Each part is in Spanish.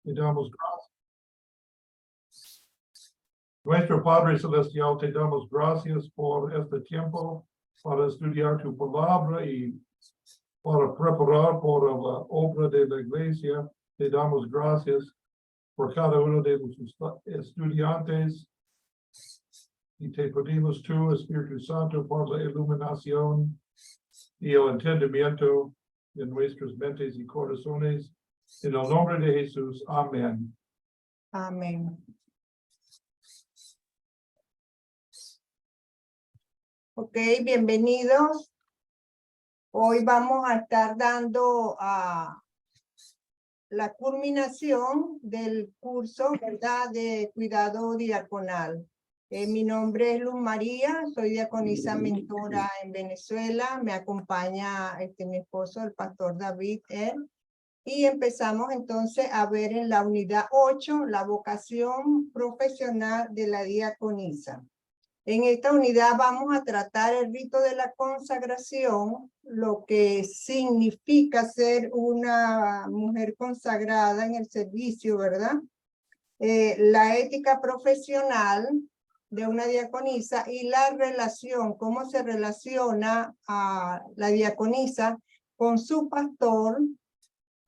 Te damos gracias. Nuestro Padre Celestial, te damos gracias por este tiempo para estudiar tu palabra y para preparar por la obra de la iglesia. Te damos gracias por cada uno de los estudiantes y te pedimos tú, Espíritu Santo, por la iluminación y el entendimiento de nuestras mentes y corazones. En el nombre de Jesús. Amén. Amén. Ok, bienvenidos. Hoy vamos a estar dando la culminación del curso, ¿verdad?, de cuidado diaconal. Mi nombre es Luz María, soy diaconisa mentora en Venezuela. Me acompaña mi esposo, el pastor David. Y empezamos entonces a ver en la unidad 8 la vocación profesional de la diaconisa. En esta unidad vamos a tratar el rito de la consagración, lo que significa ser una mujer consagrada en el servicio, ¿verdad? La ética profesional de una diaconisa y la relación, cómo se relaciona a la diaconisa con su pastor,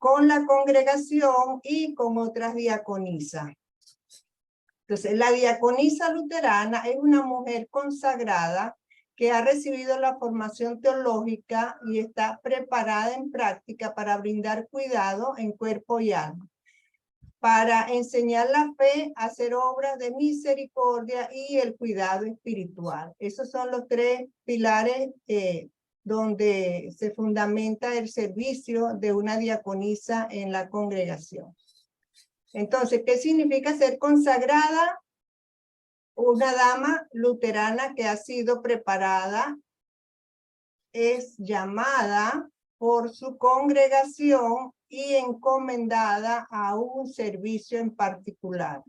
con la congregación y con otras diaconisas. Entonces, la diaconisa luterana es una mujer consagrada que ha recibido la formación teológica y está preparada en práctica para brindar cuidado en cuerpo y alma, para enseñar la fe, hacer obras de misericordia y el cuidado espiritual. Esos son los tres pilares donde se fundamenta el servicio de una diaconisa en la congregación. Entonces, ¿qué significa ser consagrada? Una dama luterana que ha sido preparada es llamada por su congregación y encomendada a un servicio en particular.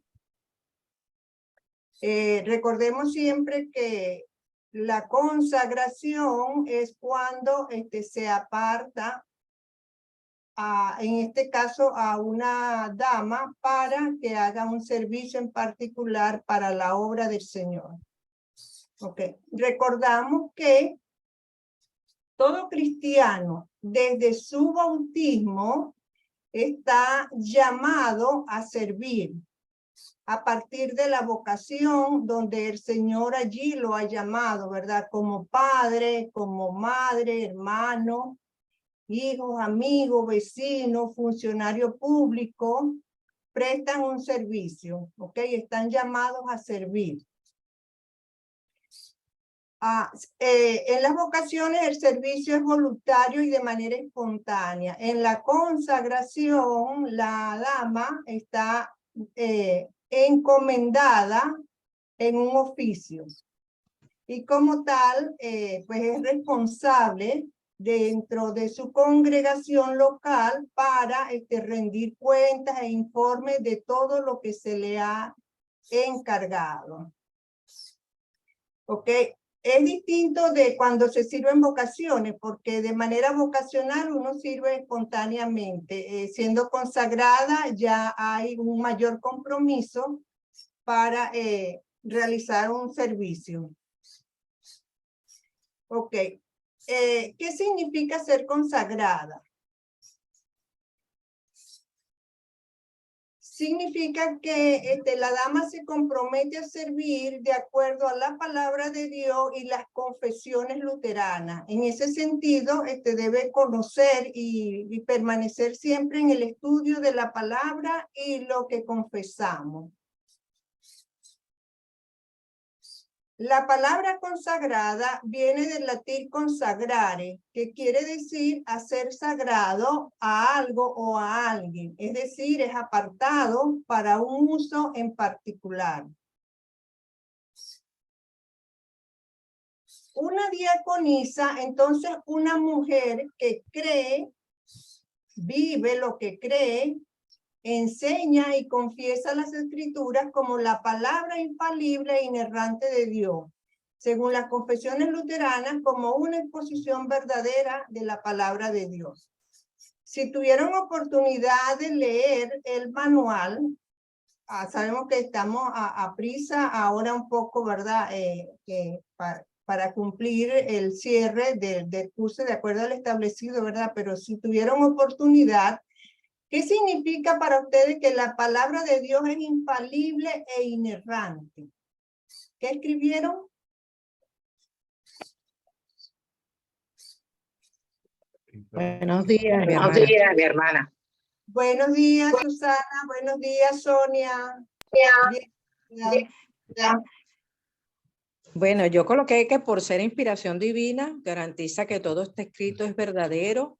Recordemos siempre que la consagración es cuando se aparta en este caso a una dama para que haga un servicio en particular para la obra del Señor. Okay. Recordamos que todo cristiano desde su bautismo está llamado a servir a partir de la vocación donde el Señor allí lo ha llamado, ¿verdad? Como padre, como madre, hermano, hijos, amigos, vecinos, funcionario público, prestan un servicio, ¿ok? Están llamados a servir. En las vocaciones el servicio es voluntario y de manera espontánea. En la consagración, la dama está encomendada en un oficio. Y como tal, pues es responsable dentro de su congregación local para rendir cuentas e informes de todo lo que se le ha encargado. ¿Ok? Es distinto de cuando se sirve en vocaciones, porque de manera vocacional uno sirve espontáneamente. Siendo consagrada ya hay un mayor compromiso para realizar un servicio. Ok. ¿Qué significa ser consagrada? Significa que la dama se compromete a servir de acuerdo a la palabra de Dios y las confesiones luteranas. En ese sentido, debe conocer y permanecer siempre en el estudio de la palabra y lo que confesamos. La palabra consagrada viene del latín consagrare, que quiere decir hacer sagrado a algo o a alguien. Es decir, es apartado para un uso en particular. Una diaconisa, entonces, una mujer que cree, vive lo que cree, enseña y confiesa las escrituras como la palabra infalible e inerrante de Dios, según las confesiones luteranas, como una exposición verdadera de la palabra de Dios. Si tuvieron oportunidad de leer el manual, sabemos que estamos a prisa ahora un poco, ¿verdad? Para cumplir el cierre del curso de acuerdo al establecido, ¿verdad? Pero si tuvieron oportunidad, ¿qué significa para ustedes que la palabra de Dios es infalible e inerrante? ¿Qué escribieron? Buenos días, mi Buenos hermana. días, mi hermana. Buenos días, Susana. Buenos días, Sonia. Bienvenida. Bueno, yo coloqué que por ser inspiración divina, garantiza que todo este escrito es verdadero,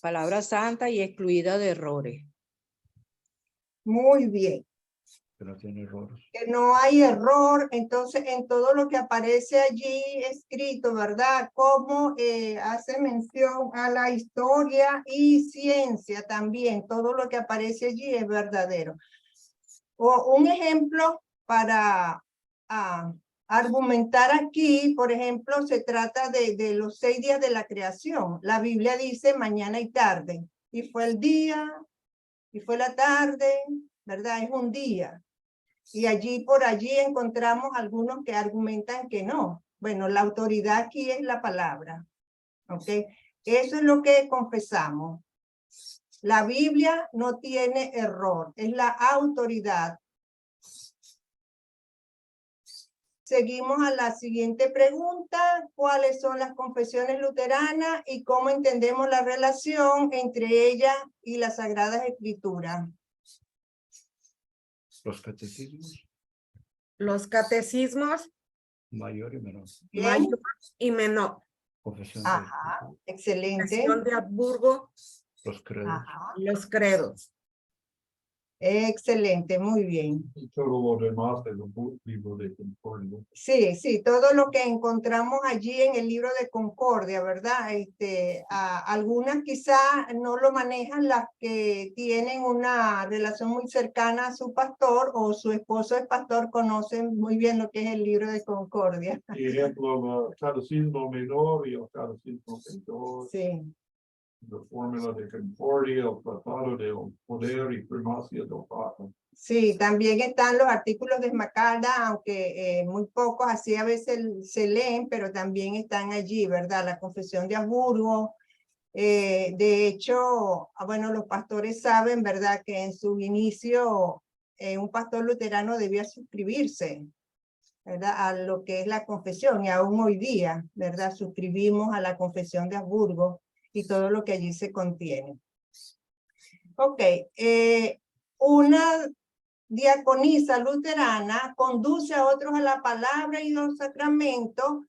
palabra santa y excluida de errores. Muy bien. Que no tiene errores. Que no hay error, entonces en todo lo que aparece allí escrito, ¿verdad? Como hace mención a la historia y ciencia también, todo lo que aparece allí es verdadero. O un ejemplo para argumentar aquí, por ejemplo, se trata de los 6 días de la creación. La Biblia dice mañana y tarde, y fue el día, y fue la tarde, ¿verdad? Es un día. Y allí por allí encontramos algunos que argumentan que no. Bueno, la autoridad aquí es la palabra. ¿Ok? Eso es lo que confesamos. La Biblia no tiene error, es la autoridad. Seguimos a la siguiente pregunta. ¿Cuáles son las confesiones luteranas y cómo entendemos la relación entre ellas y las Sagradas Escrituras? Los catecismos, Los catecismos mayor y menor. Bien. mayor y menor. Confesión de Ajá, excelente. Confesión de Habsburgo, los credos. Ajá. los credos. Excelente, muy bien. Y todo lo demás de los libros de concordia. Sí, sí, todo lo que encontramos allí en el libro de Concordia, ¿verdad? Algunas quizá no lo manejan las que tienen una relación muy cercana a su pastor o su esposo es pastor, conocen muy bien lo que es el libro de Concordia. Por ejemplo, el catecismo menor y el catecismo mayor, Sí, la fórmula de concordia, el tratado del poder y primacia del Papa. sí, también están los artículos de Esmacalda, aunque muy pocos, así a veces se leen, pero también están allí, ¿verdad? La Confesión de Habsburgo. De hecho, bueno, los pastores saben, ¿verdad? Que en su inicio un pastor luterano debía suscribirse, ¿verdad? A lo que es la confesión, y aún hoy día, ¿verdad? Suscribimos a la Confesión de Habsburgo y todo lo que allí se contiene. Ok, una diaconisa luterana conduce a otros a la palabra y los sacramentos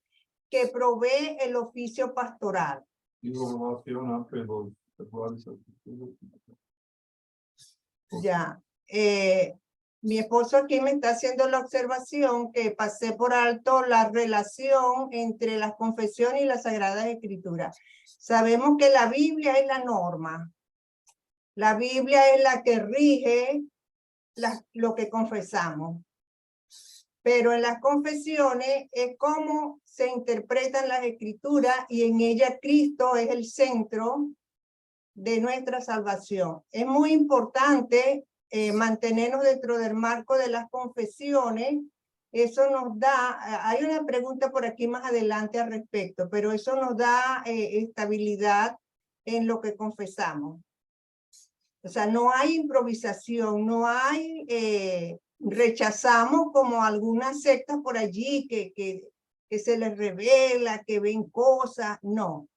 que provee el oficio pastoral. Y la relación entre los sexuales. Ya, mi esposo aquí me está haciendo la observación que pasé por alto la relación entre las confesiones y las Sagradas Escrituras. Sabemos que la Biblia es la norma. La Biblia es la que rige lo que confesamos. Pero en las confesiones es cómo se interpretan las Escrituras y en ella Cristo es el centro de nuestra salvación. Es muy importante mantenernos dentro del marco de las confesiones. Eso nos da, hay una pregunta por aquí más adelante al respecto, pero eso nos da estabilidad en lo que confesamos. O sea, no hay improvisación, no hay, rechazamos como algunas sectas por allí que se les revela, que ven cosas, no.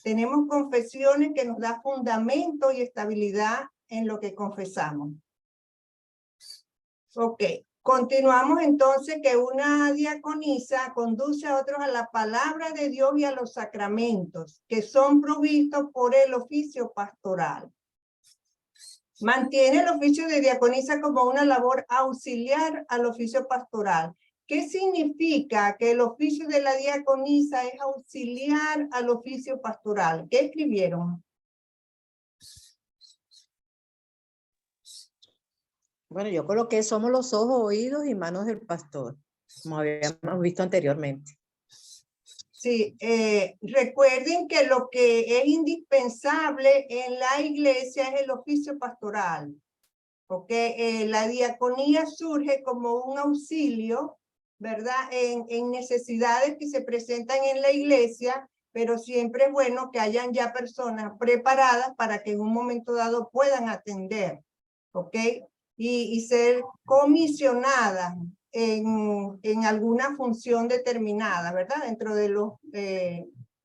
Tenemos confesiones que nos da fundamento y estabilidad en lo que confesamos. Ok, continuamos entonces que una diaconisa conduce a otros a la palabra de Dios y a los sacramentos que son provistos por el oficio pastoral. Mantiene el oficio de diaconisa como una labor auxiliar al oficio pastoral. ¿Qué significa que el oficio de la diaconisa es auxiliar al oficio pastoral? ¿Qué escribieron? Bueno, yo coloqué somos los ojos, oídos y manos del pastor, como habíamos visto anteriormente. Sí, recuerden que lo que es indispensable en la iglesia es el oficio pastoral, porque la diaconía surge como un auxilio, ¿verdad? En necesidades que se presentan en la iglesia, pero siempre es bueno que hayan ya personas preparadas para que en un momento dado puedan atender, ¿ok? Y ser comisionadas en alguna función determinada, ¿verdad? Dentro de los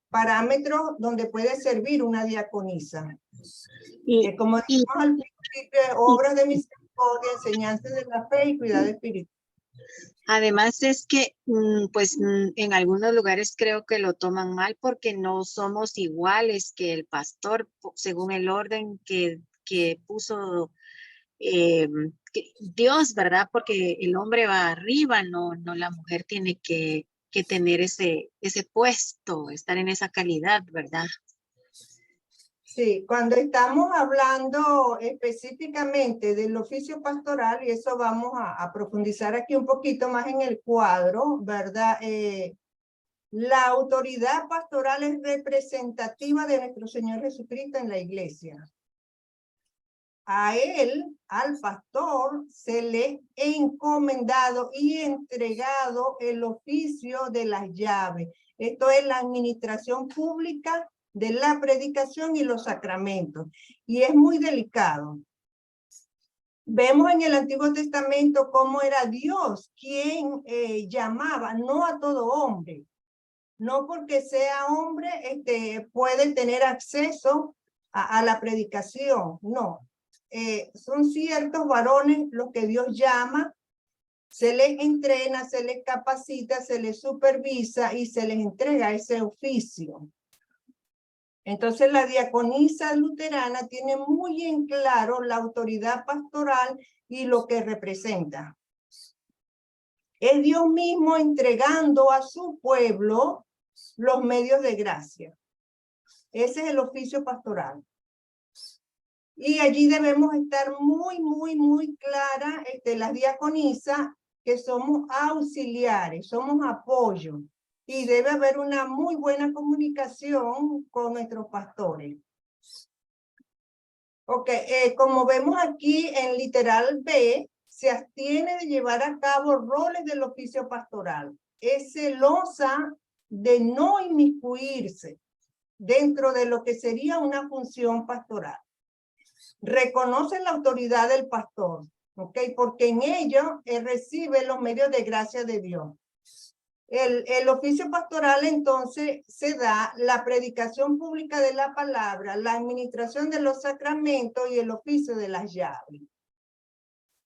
parámetros donde puede servir una diaconisa. Y, Como y, dijimos al principio, obras de misericordia, enseñanzas de la fe y cuidado espiritual. además es que, pues en algunos lugares creo que lo toman mal porque no somos iguales que el pastor según el orden que puso Dios, ¿verdad? Porque el hombre va arriba, no la mujer tiene que tener ese puesto, estar en esa calidad, ¿verdad? Sí, cuando estamos hablando específicamente del oficio pastoral, y eso vamos a profundizar aquí un poquito más en el cuadro, ¿verdad? La autoridad pastoral es representativa de nuestro Señor Jesucristo en la iglesia. A él, al pastor, se le ha encomendado y entregado el oficio de las llaves. Esto es la administración pública de la predicación y los sacramentos. Y es muy delicado. Vemos en el Antiguo Testamento cómo era Dios quien llamaba, no a todo hombre. No porque sea hombre puede tener acceso a la predicación, no. Son ciertos varones los que Dios llama, se les entrena, se les capacita, se les supervisa y se les entrega ese oficio. Entonces la diaconisa luterana tiene muy en claro la autoridad pastoral y lo que representa. Es Dios mismo entregando a su pueblo los medios de gracia. Ese es el oficio pastoral. Y allí debemos estar muy clara, las diaconisas, que somos auxiliares, somos apoyo. Y debe haber una muy buena comunicación con nuestros pastores. Ok, como vemos aquí en literal B, se abstiene de llevar a cabo roles del oficio pastoral. Es celosa de no inmiscuirse dentro de lo que sería una función pastoral. Reconoce la autoridad del pastor, ¿ok? Porque en ello recibe los medios de gracia de Dios. El oficio pastoral entonces se da la predicación pública de la palabra, la administración de los sacramentos y el oficio de las llaves.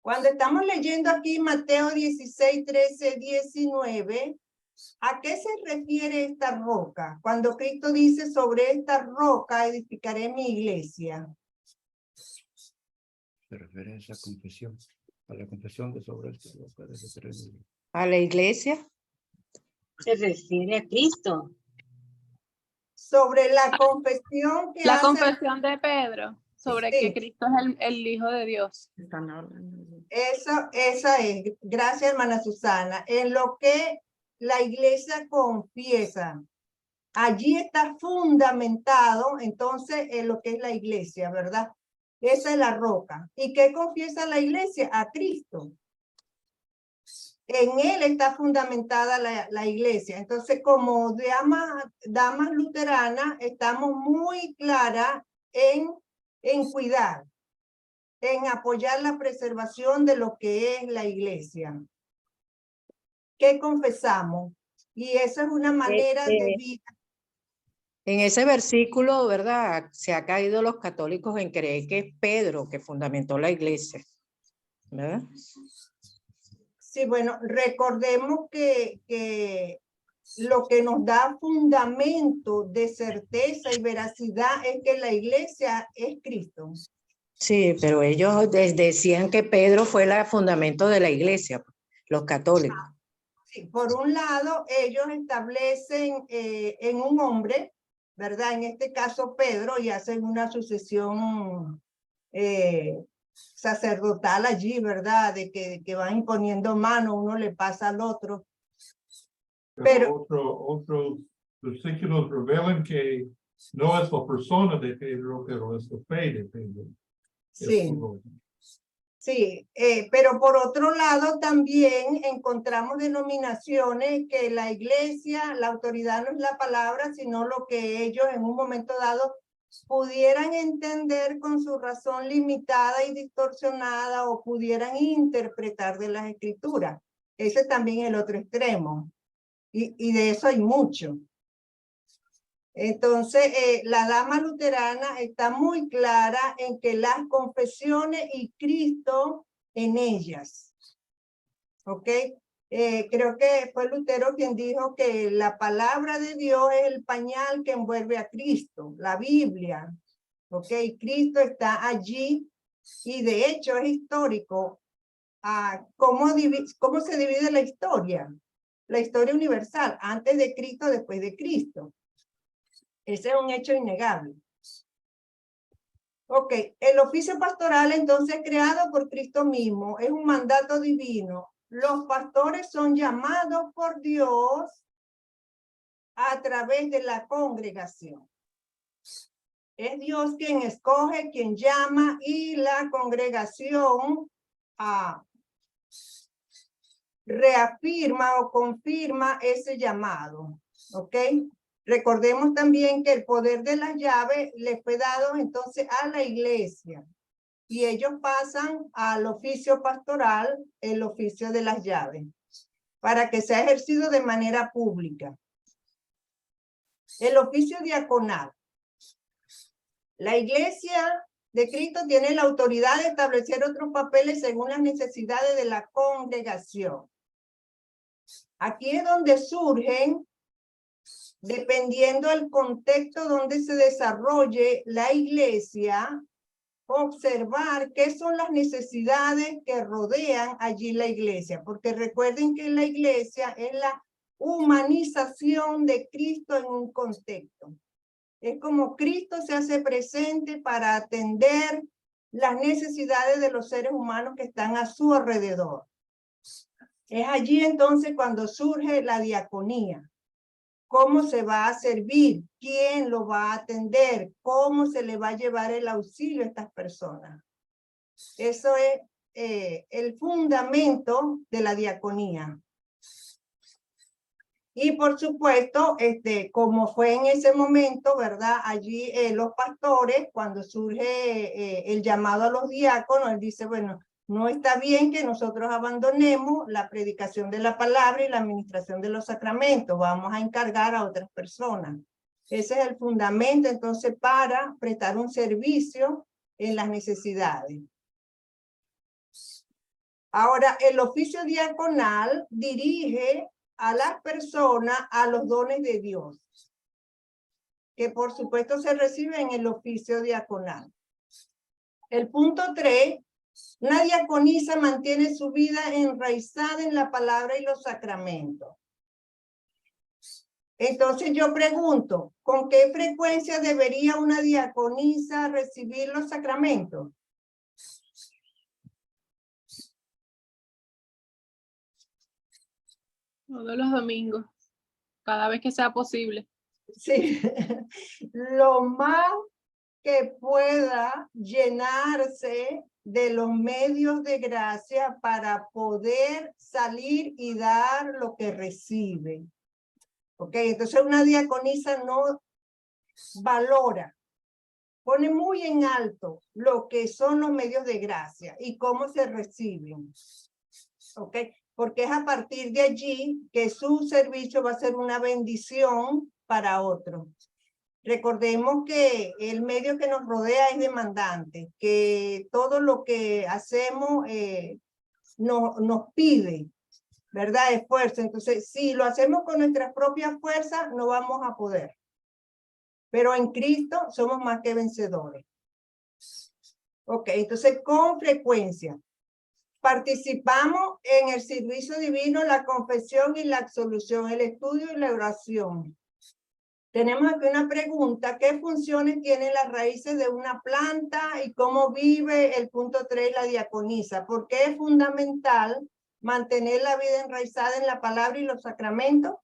Cuando estamos leyendo aquí Mateo 16, 13, 19, ¿a qué se refiere esta roca? Cuando Cristo dice sobre esta roca edificaré mi iglesia. Se refiere a esa confesión, a la confesión de sobre esta roca de referencia. A la iglesia. Se refiere a Cristo. Sobre la confesión que La hace. confesión de Pedro sobre Sí. que Cristo es el Hijo de Dios. Están hablando. Esa es. Gracias, hermana Susana. En lo que la iglesia confiesa. Allí está fundamentado, entonces, en lo que es la iglesia, ¿verdad? Esa es la roca. ¿Y qué confiesa la iglesia? A Cristo. En él está fundamentada la iglesia. Entonces, como damas luteranas, estamos muy claras en cuidar, en apoyar la preservación de lo que es la iglesia. ¿Qué confesamos? Y esa es una manera de vida. En ese versículo, ¿verdad? Se ha caído los católicos en creer que es Pedro que fundamentó la iglesia, ¿verdad? Sí, bueno, recordemos que lo que nos da fundamento de certeza y veracidad es que la iglesia es Cristo. Sí, pero ellos decían que Pedro fue el fundamento de la iglesia, los católicos. Sí, por un lado, ellos establecen en un hombre, ¿verdad? En este caso Pedro, y hacen una sucesión sacerdotal allí, ¿verdad? De que van imponiendo mano, uno le pasa al otro. Pero otros versículos revelan que no es la persona de Pedro, pero es la fe de Pedro. Es Sí. su orden. Sí, pero por otro lado también encontramos denominaciones que la iglesia, la autoridad no es la palabra, sino lo que ellos en un momento dado pudieran entender con su razón limitada y distorsionada o pudieran interpretar de las escrituras. Ese también es el otro extremo. Y de eso hay mucho. Entonces, la dama luterana está muy clara en que las confesiones y Cristo en ellas. ¿Ok? Creo que fue Lutero quien dijo que la palabra de Dios es el pañal que envuelve a Cristo, la Biblia. ¿Ok? Cristo está allí y de hecho es histórico. ¿Cómo se divide la historia? La historia universal, antes de Cristo, después de Cristo. Ese es un hecho innegable. Ok, el oficio pastoral entonces creado por Cristo mismo es un mandato divino. Los pastores son llamados por Dios a través de la congregación. Es Dios quien escoge, quien llama y la congregación reafirma o confirma ese llamado. ¿Ok? Recordemos también que el poder de las llaves le fue dado entonces a la iglesia y ellos pasan al oficio pastoral, el oficio de las llaves, para que sea ejercido de manera pública. El oficio diaconal. La iglesia de Cristo tiene la autoridad de establecer otros papeles según las necesidades de la congregación. Aquí es donde surgen, dependiendo del contexto donde se desarrolle la iglesia, observar qué son las necesidades que rodean allí la iglesia, porque recuerden que la iglesia es la humanización de Cristo en un contexto. Es como Cristo se hace presente para atender las necesidades de los seres humanos que están a su alrededor. Es allí entonces cuando surge la diaconía. ¿Cómo se va a servir? ¿Quién lo va a atender? ¿Cómo se le va a llevar el auxilio a estas personas? Eso es el fundamento de la diaconía. Y por supuesto, como fue en ese momento, ¿verdad? Allí los pastores, cuando surge el llamado a los diáconos, él dice, bueno, no está bien que nosotros abandonemos la predicación de la palabra y la administración de los sacramentos. Vamos a encargar a otras personas. Ese es el fundamento, entonces, para prestar un servicio en las necesidades. Ahora, el oficio diaconal dirige a las personas a los dones de Dios, que por supuesto se reciben en el oficio diaconal. El punto 3. Una diaconisa mantiene su vida enraizada en la palabra y los sacramentos. Entonces yo pregunto, ¿con qué frecuencia debería una diaconisa recibir los sacramentos? Todos los domingos, cada vez que sea posible. Sí, lo más que pueda llenarse de los medios de gracia para poder salir y dar lo que recibe. Ok, entonces una diaconisa no valora, pone muy en alto lo que son los medios de gracia y cómo se reciben. Ok, porque es a partir de allí que su servicio va a ser una bendición para otros. Recordemos que el medio que nos rodea es demandante, que todo lo que hacemos nos pide, ¿verdad? Esfuerzo. Entonces, si lo hacemos con nuestras propias fuerzas, no vamos a poder. Pero en Cristo somos más que vencedores. Ok, entonces con frecuencia participamos en el servicio divino, la confesión y la absolución, el estudio y la oración. Tenemos aquí una pregunta: ¿qué funciones tienen las raíces de una planta y cómo vive el punto 3, la diaconisa? ¿Por qué es fundamental mantener la vida enraizada en la palabra y los sacramentos?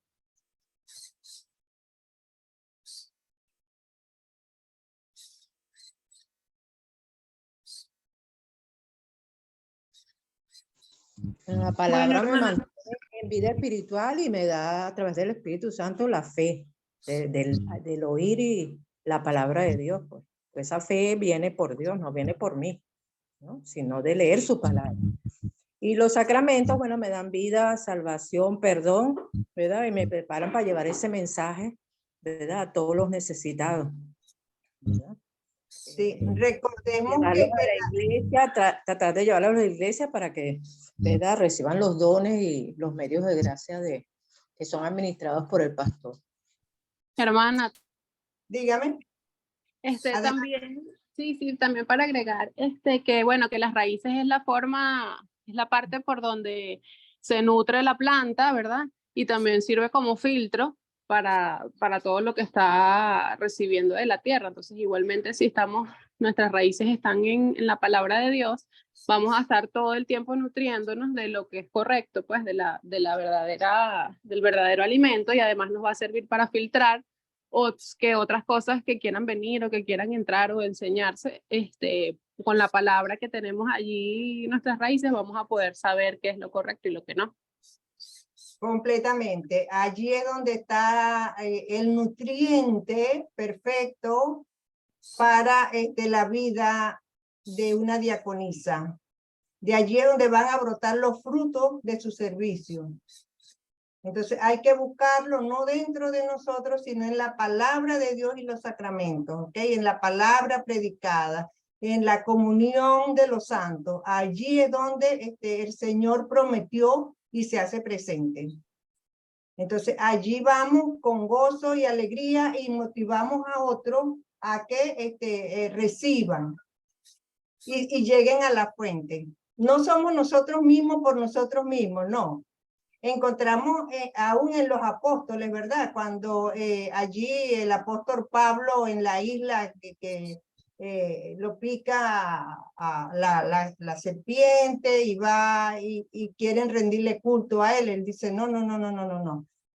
La palabra me hermana. mantiene en vida espiritual y me da a través del Espíritu Santo la fe del oír y la palabra de Dios. Pues. Esa fe viene por Dios, no viene por mí, ¿no? Sino de leer su palabra. Y los sacramentos, bueno, me dan vida, salvación, perdón, ¿verdad? Y me preparan para llevar ese mensaje, ¿verdad? A todos los necesitados, ¿verdad? Sí, recordemos Llevarlos que a la iglesia, tratar de llevarlos a la iglesia para que, ¿verdad? Reciban los dones y los medios de gracia que son administrados por el pastor. Hermana, dígame. Adelante. también, sí, también para agregar, que bueno, que las raíces es la forma, es la parte por donde se nutre la planta, ¿verdad? Y también sirve como filtro para todo lo que está recibiendo de la tierra. Entonces, igualmente, si nuestras raíces están en la palabra de Dios, vamos a estar todo el tiempo nutriéndonos de lo que es correcto, pues, del verdadero alimento, y además nos va a servir para filtrar que otras cosas que quieran venir o que quieran entrar o enseñarse, con la palabra que tenemos allí, nuestras raíces, vamos a poder saber qué es lo correcto y lo que no. Completamente. Allí es donde está el nutriente perfecto para la vida de una diaconisa. De allí es donde van a brotar los frutos de su servicio. Entonces hay que buscarlo no dentro de nosotros, sino en la palabra de Dios y los sacramentos, ¿ok? En la palabra predicada, en la comunión de los santos. Allí es donde el Señor prometió y se hace presente. Entonces allí vamos con gozo y alegría y motivamos a otros a que reciban y lleguen a la fuente. No somos nosotros mismos por nosotros mismos, no. Encontramos aún en los apóstoles, ¿verdad? Cuando allí el apóstol Pablo en la isla que lo pica la serpiente y va y quieren rendirle culto a él. Él dice, no.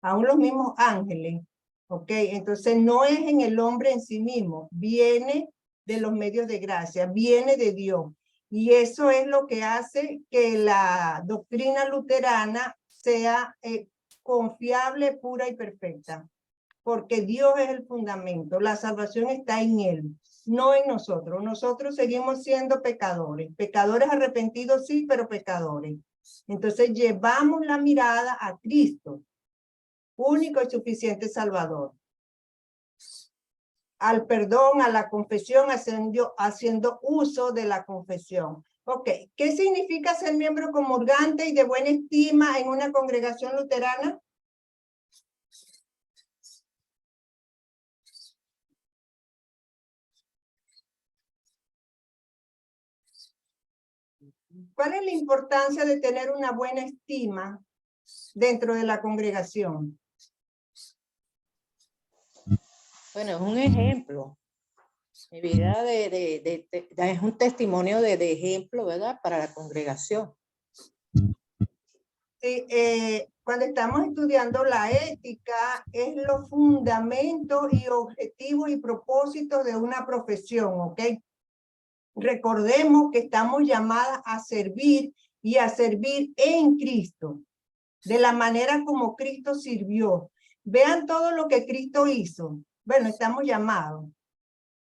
Aún los mismos ángeles, ¿ok? Entonces no es en el hombre en sí mismo, viene de los medios de gracia, viene de Dios. Y eso es lo que hace que la doctrina luterana sea confiable, pura y perfecta. Porque Dios es el fundamento, la salvación está en Él, no en nosotros. Nosotros seguimos siendo pecadores, pecadores arrepentidos sí, pero pecadores. Entonces llevamos la mirada a Cristo, único y suficiente Salvador. Al perdón, a la confesión, haciendo uso de la confesión. Ok, ¿qué significa ser miembro comulgante y de buena estima en una congregación luterana? ¿Cuál es la importancia de tener una buena estima dentro de la congregación? Bueno, es un ejemplo. Mi vida es un testimonio de ejemplo, ¿verdad? Para la congregación. Cuando estamos estudiando la ética, es los fundamentos y objetivos y propósitos de una profesión, ¿ok? Recordemos que estamos llamadas a servir y a servir en Cristo, de la manera como Cristo sirvió. Vean todo lo que Cristo hizo. Bueno, estamos llamados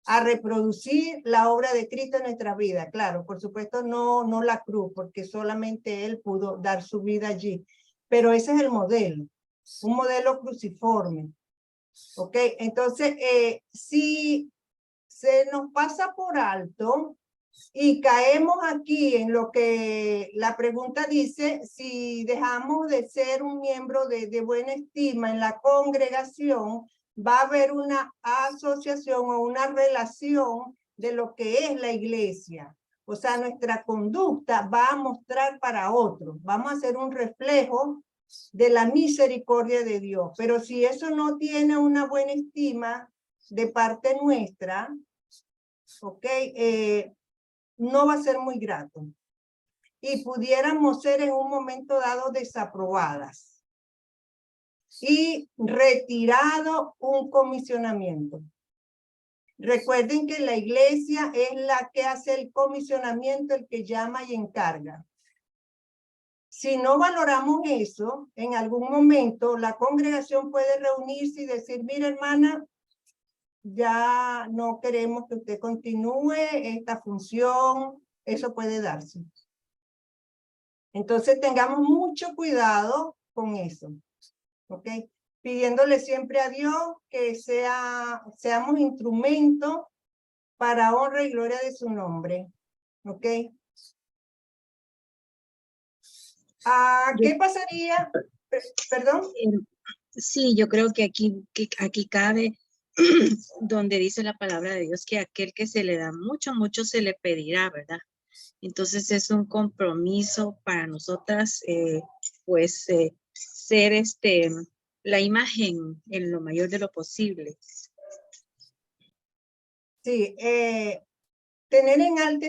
a reproducir la obra de Cristo en nuestra vida. Claro, por supuesto, no la cruz, porque solamente Él pudo dar su vida allí. Pero ese es el modelo, un modelo cruciforme. ¿Ok? Entonces, si se nos pasa por alto y caemos aquí en lo que la pregunta dice, si dejamos de ser un miembro de buena estima en la congregación, va a haber una asociación o una relación de lo que es la iglesia. O sea, nuestra conducta va a mostrar para otros. Vamos a ser un reflejo de la misericordia de Dios. Pero si eso no tiene una buena estima de parte nuestra, ¿ok? No va a ser muy grato. Y pudiéramos ser en un momento dado desaprobadas. Y retirado un comisionamiento. Recuerden que la iglesia es la que hace el comisionamiento, el que llama y encarga. si no valoramos eso, en algún momento la congregación puede reunirse y decir, mira hermana, ya no queremos que usted continúe esta función, eso puede darse. Entonces tengamos mucho cuidado con eso, ¿ok? Pidiéndole siempre a Dios que seamos instrumentos para honra y gloria de su nombre, ¿ok? ¿Qué pasaría? Perdón. Sí, yo creo que aquí cabe donde dice la palabra de Dios que aquel que se le da mucho, mucho se le pedirá, ¿verdad? Entonces es un compromiso para nosotras, pues, ser la imagen en lo mayor de lo posible. Sí, tener en alta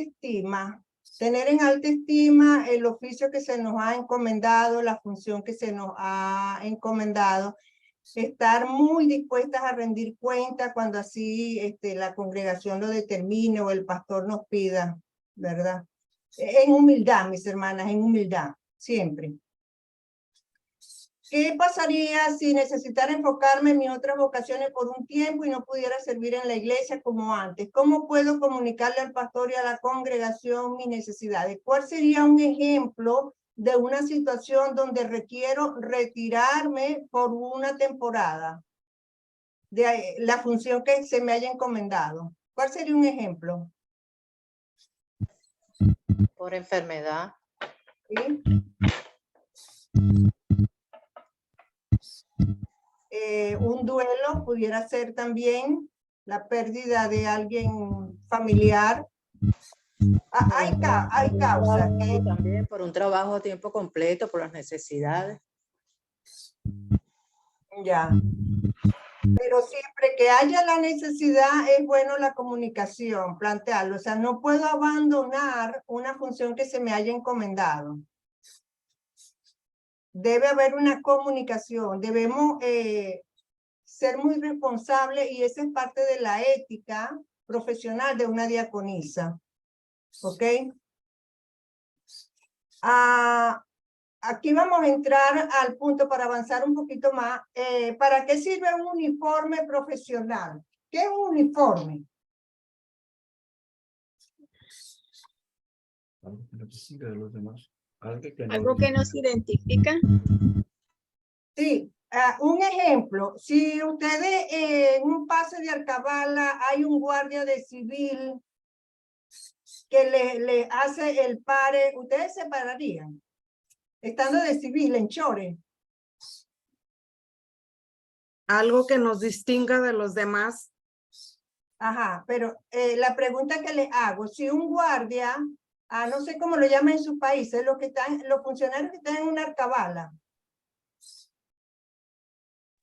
estima el oficio que se nos ha encomendado, la función que se nos ha encomendado, estar muy dispuestas a rendir cuenta cuando así la congregación lo determine o el pastor nos pida, ¿verdad? En humildad, mis hermanas, en humildad, siempre. ¿Qué pasaría si necesitara enfocarme en mis otras vocaciones por un tiempo y no pudiera servir en la iglesia como antes? ¿Cómo puedo comunicarle al pastor y a la congregación mis necesidades? ¿Cuál sería un ejemplo de una situación donde requiero retirarme por una temporada de la función que se me haya encomendado? ¿Cuál sería un ejemplo? Por enfermedad. ¿Sí? Un duelo pudiera ser también la pérdida de alguien familiar. Hay causas. También por un trabajo a tiempo completo, por las necesidades. Ya. Pero siempre que haya la necesidad es bueno la comunicación, plantearlo. O sea, no puedo abandonar una función que se me haya encomendado. Debe haber una comunicación. Debemos ser muy responsables y esa es parte de la ética profesional de una diaconisa. ¿Ok? Aquí vamos a entrar al punto para avanzar un poquito más. ¿Para qué sirve un uniforme profesional? ¿Qué es un uniforme? Algo que nos distingue de los demás. Algo que nos identifica. Sí, un ejemplo. Si ustedes en un pase de alcabala hay un guardia de civil que le hace el pare, ¿ustedes se pararían? Estando de civil en chore. Algo que nos distinga de los demás. Ajá, pero la pregunta que le hago, si un guardia, no sé cómo lo llaman en sus países, los funcionarios que están en una alcabala.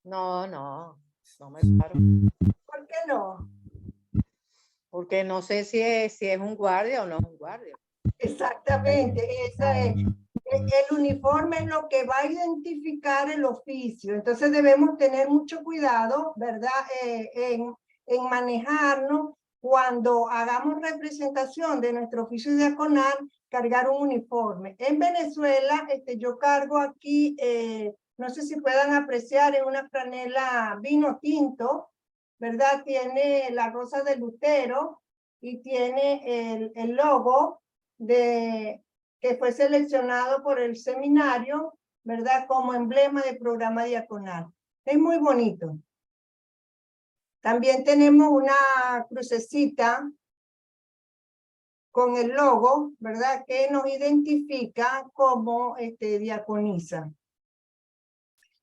No me paro. ¿Por qué no? Porque no sé si es un guardia o no es un guardia. Exactamente, el uniforme es lo que va a identificar el oficio, entonces debemos tener mucho cuidado, ¿verdad? En manejarnos cuando hagamos representación de nuestro oficio diaconal, cargar un uniforme. En Venezuela, yo cargo aquí, no sé si puedan apreciar, en una franela vino tinto, ¿verdad? Tiene la rosa de Lutero y tiene el logo que fue seleccionado por el seminario, ¿verdad? Como emblema de programa diaconal. Es muy bonito. También tenemos una crucecita con el logo, ¿verdad? Que nos identifica como diaconisa.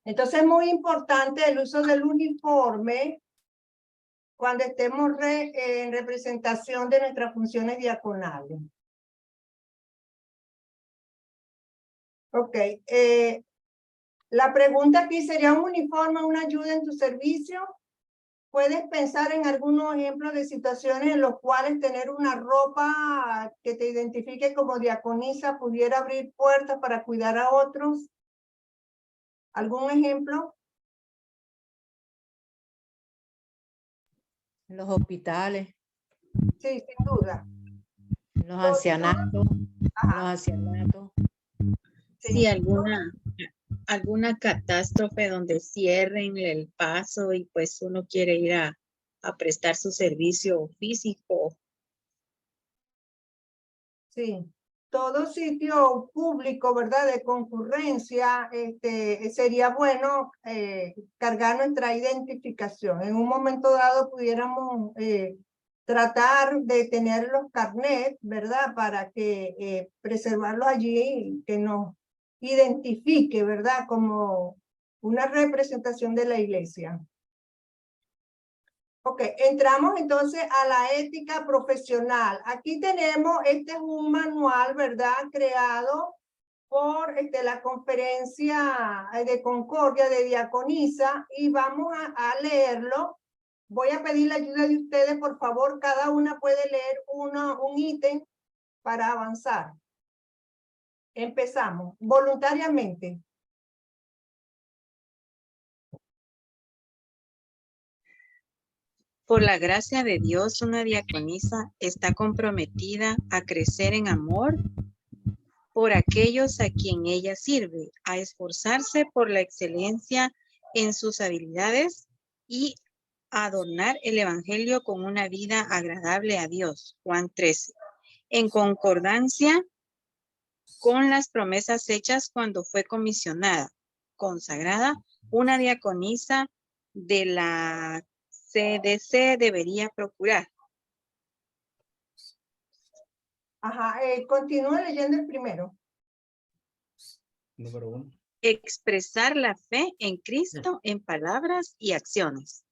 Entonces es muy importante el uso del uniforme cuando estemos en representación de nuestras funciones diaconales. Ok, la pregunta aquí sería: ¿un uniforme, una ayuda en tu servicio? ¿Puedes pensar en algunos ejemplos de situaciones en los cuales tener una ropa que te identifique como diaconisa pudiera abrir puertas para cuidar a otros? ¿Algún ejemplo? En los hospitales, Sí, sin duda. en los ancianatos, Sí, alguna catástrofe donde cierren el paso y pues uno quiere ir a prestar su servicio físico. Sí, todo sitio público, ¿verdad? De concurrencia, sería bueno cargar nuestra identificación. En un momento dado pudiéramos tratar de tener los carnets, ¿verdad? Para que preservarlos allí y que nos identifique, ¿verdad? Como una representación de la iglesia. Ok, entramos entonces a la ética profesional. Aquí tenemos, este es un manual, ¿verdad? Creado por la Conferencia de Concordia de Diaconisa y vamos a leerlo. Voy a pedir la ayuda de ustedes, por favor, cada una puede leer un ítem para avanzar. Empezamos, voluntariamente. Por la gracia de Dios, una diaconisa está comprometida a crecer en amor por aquellos a quien ella sirve, a esforzarse por la excelencia en sus habilidades y a adornar el evangelio con una vida agradable a Dios. Juan 13. En concordancia con las promesas hechas cuando fue comisionada, consagrada, una diaconisa de la CDC debería procurar. Ajá, continúe leyendo el primero. Número 1. Expresar la fe en Cristo en palabras y acciones.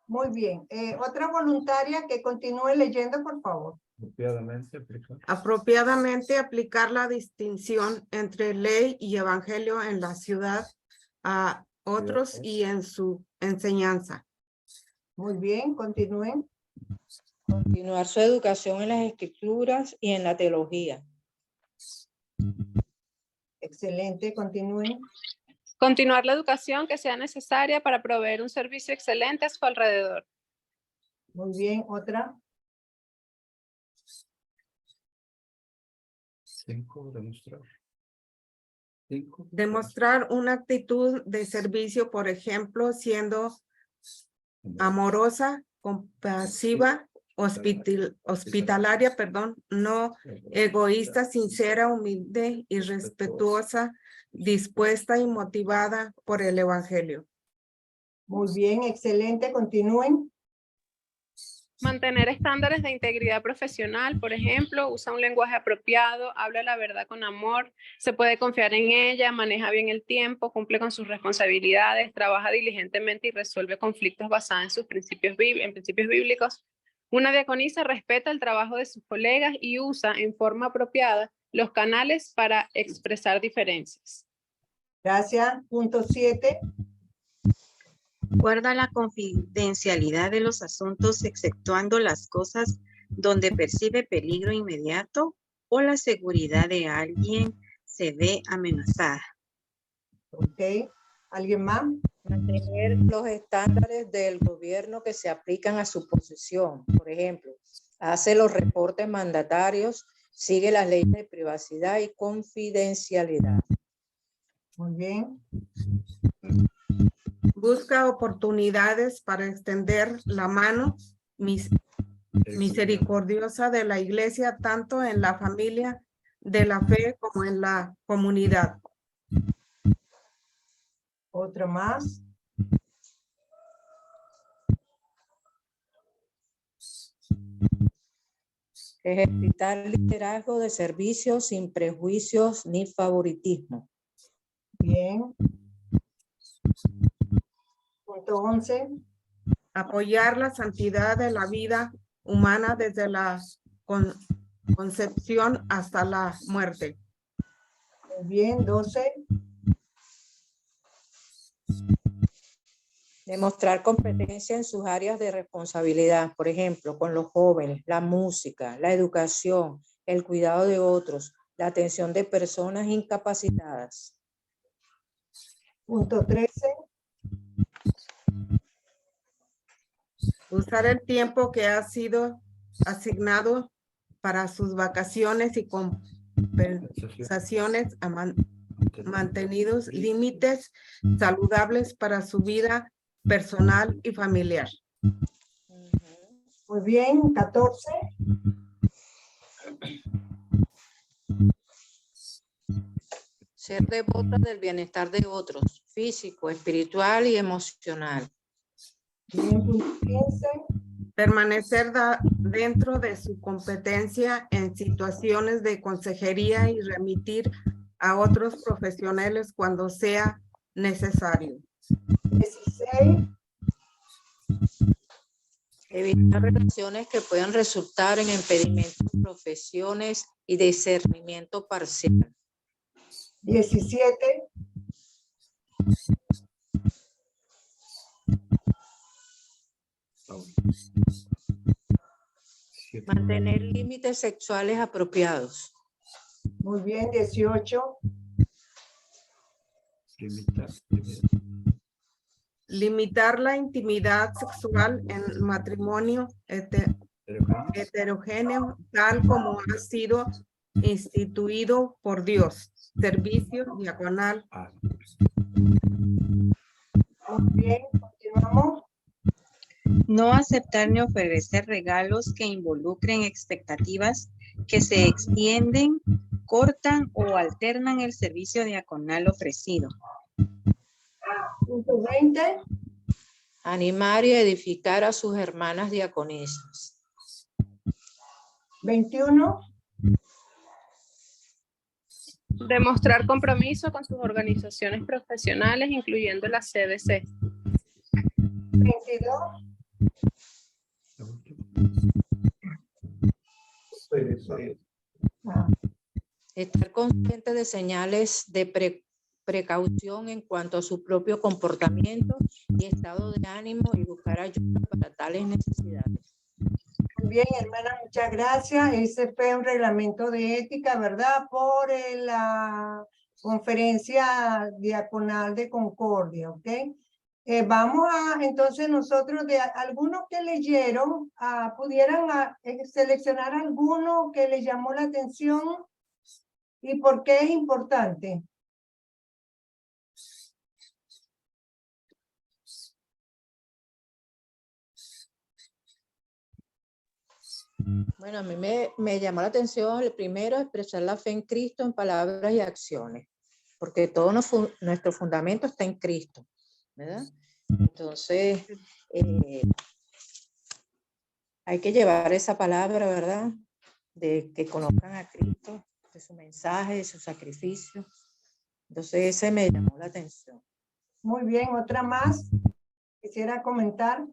Muy bien. Otra voluntaria que continúe leyendo, por favor. Apropiadamente aplicar. Apropiadamente aplicar la distinción entre ley y evangelio en la ciudad a otros y en su enseñanza. Muy bien, continúen. Continuar su educación en las escrituras y en la teología. Excelente, continúen. Continuar la educación que sea necesaria para proveer un servicio excelente a su alrededor. Muy bien, otra. 5. Demostrar. 5. Demostrar una actitud de servicio, por ejemplo, siendo amorosa, compasiva, hospitalaria, no egoísta, sincera, humilde y respetuosa, dispuesta y motivada por el evangelio. Muy bien, excelente, continúen. Mantener estándares de integridad profesional, por ejemplo, usa un lenguaje apropiado, habla la verdad con amor, se puede confiar en ella, maneja bien el tiempo, cumple con sus responsabilidades, trabaja diligentemente y resuelve conflictos basados en sus principios bíblicos. Una diaconisa respeta el trabajo de sus colegas y usa en forma apropiada los canales para expresar diferencias. Gracias. Punto 7. Guarda la confidencialidad de los asuntos exceptuando las cosas donde percibe peligro inmediato o la seguridad de alguien se ve amenazada. Ok. ¿Alguien más? Mantener los estándares del gobierno que se aplican a su posición. Por ejemplo, hace los reportes mandatarios, sigue las leyes de privacidad y confidencialidad. Muy bien. Busca oportunidades para extender la mano misericordiosa de la iglesia, tanto en la familia de la fe como en la comunidad. Otro más. Ejercitar liderazgo de servicio sin prejuicios ni favoritismo. Bien. Punto 11. Apoyar la santidad de la vida humana desde la concepción hasta la muerte. Muy bien. 12. Demostrar competencia en sus áreas de responsabilidad, por ejemplo, con los jóvenes, la música, la educación, el cuidado de otros, la atención de personas incapacitadas. Punto 13. Usar el tiempo que ha sido asignado para sus vacaciones y compensaciones mantenidos límites saludables para su vida personal y familiar. Muy bien, 14. Ser devota del bienestar de otros, físico, espiritual y emocional. Bien, punto 15. Permanecer dentro de su competencia en situaciones de consejería y remitir a otros profesionales cuando sea necesario. 16. Evitar relaciones que puedan resultar en impedimentos, profesiones y discernimiento parcial. 17. Mantener límites sexuales apropiados. Muy bien, 18. Limitar la intimidad sexual en matrimonio heterogéneo, tal como ha sido instituido por Dios. Servicio diaconal. Muy bien, continuamos. No aceptar ni ofrecer regalos que involucren expectativas que se extienden, cortan o alternan el servicio diaconal ofrecido. Punto 20. Animar y edificar a sus hermanas diaconisas. 21. Demostrar compromiso con sus organizaciones profesionales, incluyendo la CBC. 22. Estar consciente de señales de precaución en cuanto a su propio comportamiento y estado de ánimo y buscar ayuda para tales necesidades. Muy bien, hermana, muchas gracias. Ese fue un reglamento de ética, ¿verdad? Por la conferencia diaconal de Concordia, ¿ok? Vamos a, entonces nosotros, de algunos que leyeron, pudieran seleccionar alguno que les llamó la atención y por qué es importante. Bueno, a mí me llamó la atención el primero, expresar la fe en Cristo en palabras y acciones, porque todo nuestro fundamento está en Cristo, ¿verdad? Entonces, hay que llevar esa palabra, ¿verdad? De que conozcan a Cristo, de su mensaje, de su sacrificio. Entonces, ese me llamó la atención. Muy bien, otra más. Quisiera comentar.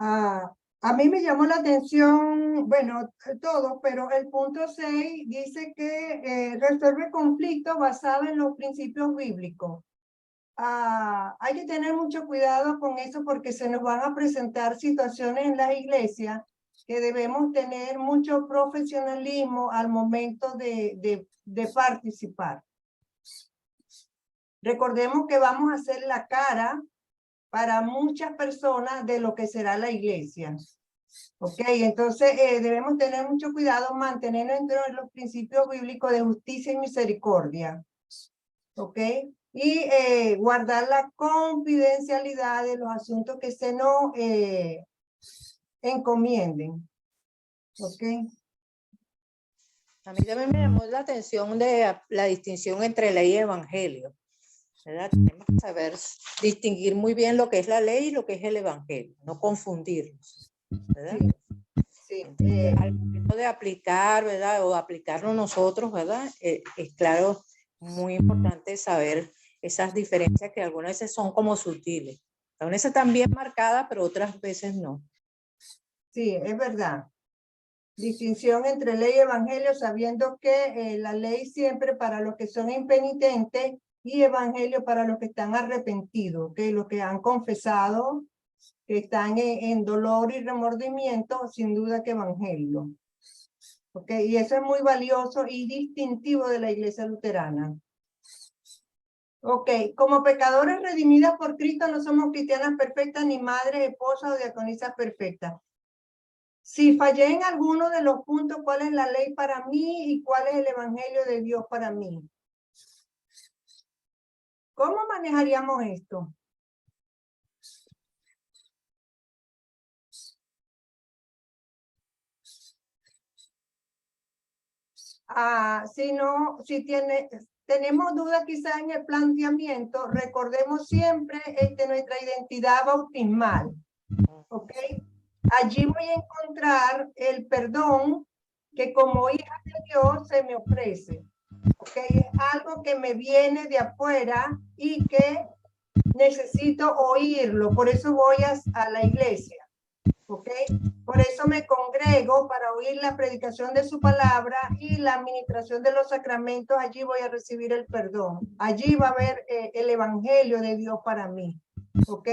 A mí me llamó la atención, bueno, todo, pero el punto 6 dice que resuelve conflictos basados en los principios bíblicos. Hay que tener mucho cuidado con eso porque se nos van a presentar situaciones en las iglesias que debemos tener mucho profesionalismo al momento de participar. Recordemos que vamos a hacer la cara para muchas personas de lo que será la iglesia. Ok, entonces debemos tener mucho cuidado, mantenernos dentro de los principios bíblicos de justicia y misericordia. Ok, y guardar la confidencialidad de los asuntos que se nos encomienden. Ok. A mí también me llamó la atención de la distinción entre ley y evangelio, ¿verdad? Tenemos que saber distinguir muy bien lo que es la ley y lo que es el evangelio, no confundirlos, ¿verdad? Sí, Al momento de aplicar, ¿verdad? O aplicarlo nosotros, ¿verdad? Es claro, muy importante saber esas diferencias que algunas veces son como sutiles. Algunas veces están bien marcadas, pero otras veces no. sí, es verdad. Distinción entre ley y evangelio, sabiendo que la ley siempre para los que son impenitentes y evangelio para los que están arrepentidos, que los que han confesado, que están en dolor y remordimiento, sin duda que evangelio. Okay, y eso es muy valioso y distintivo de la iglesia luterana. Ok, como pecadores redimidas por Cristo no somos cristianas perfectas, ni madres, esposas o diaconisas perfectas. Si fallé en alguno de los puntos, ¿cuál es la ley para mí y cuál es el evangelio de Dios para mí? ¿Cómo manejaríamos esto? Si tenemos dudas quizás en el planteamiento, recordemos siempre nuestra identidad bautismal. ¿Ok? Allí voy a encontrar el perdón que como hija de Dios se me ofrece. ¿Ok? Es algo que me viene de afuera y que necesito oírlo. Por eso voy a la iglesia. ¿Ok? Por eso me congrego para oír la predicación de su palabra y la administración de los sacramentos. Allí voy a recibir el perdón. Allí va a haber el evangelio de Dios para mí. ¿Ok?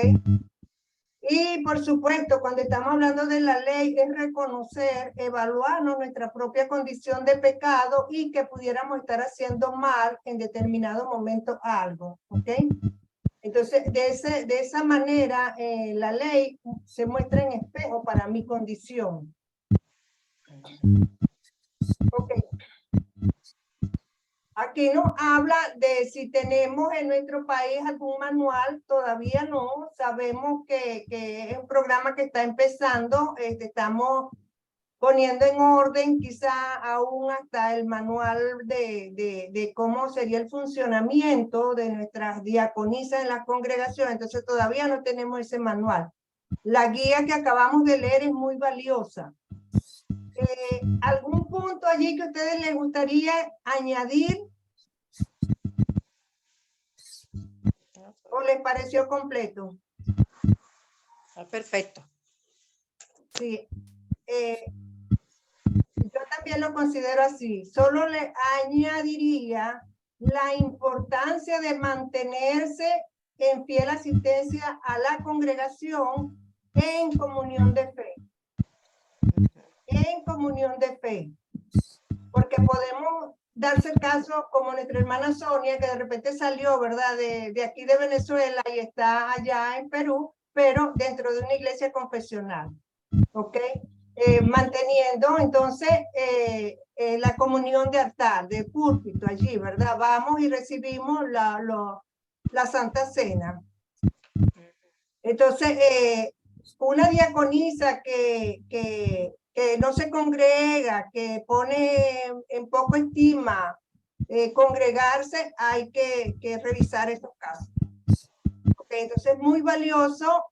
Y por supuesto, cuando estamos hablando de la ley, es reconocer, evaluarnos nuestra propia condición de pecado y que pudiéramos estar haciendo mal en determinado momento algo. ¿Ok? Entonces, de esa manera, la ley se muestra en espejo para mi condición. Ok. Aquí nos habla de si tenemos en nuestro país algún manual, todavía no. Sabemos que es un programa que está empezando, estamos poniendo en orden quizá aún hasta el manual de cómo sería el funcionamiento de nuestras diaconisas en la congregación. Entonces todavía no tenemos ese manual. La guía que acabamos de leer es muy valiosa. ¿Algún punto allí que a ustedes les gustaría añadir? ¿O les pareció completo? Perfecto. Sí. Yo también lo considero así. Solo le añadiría la importancia de mantenerse en fiel asistencia a la congregación en comunión de fe. En comunión de fe. Porque podemos darse el caso como nuestra hermana Sonia, que de repente salió, ¿verdad? De aquí de Venezuela y está allá en Perú, pero dentro de una iglesia confesional. ¿Ok? Manteniendo entonces la comunión de altar, de púlpito allí, ¿verdad? Vamos y recibimos la Santa Cena. Entonces, una diaconisa que no se congrega, que pone en poco estima congregarse, hay que revisar estos casos. Okay, entonces es muy valioso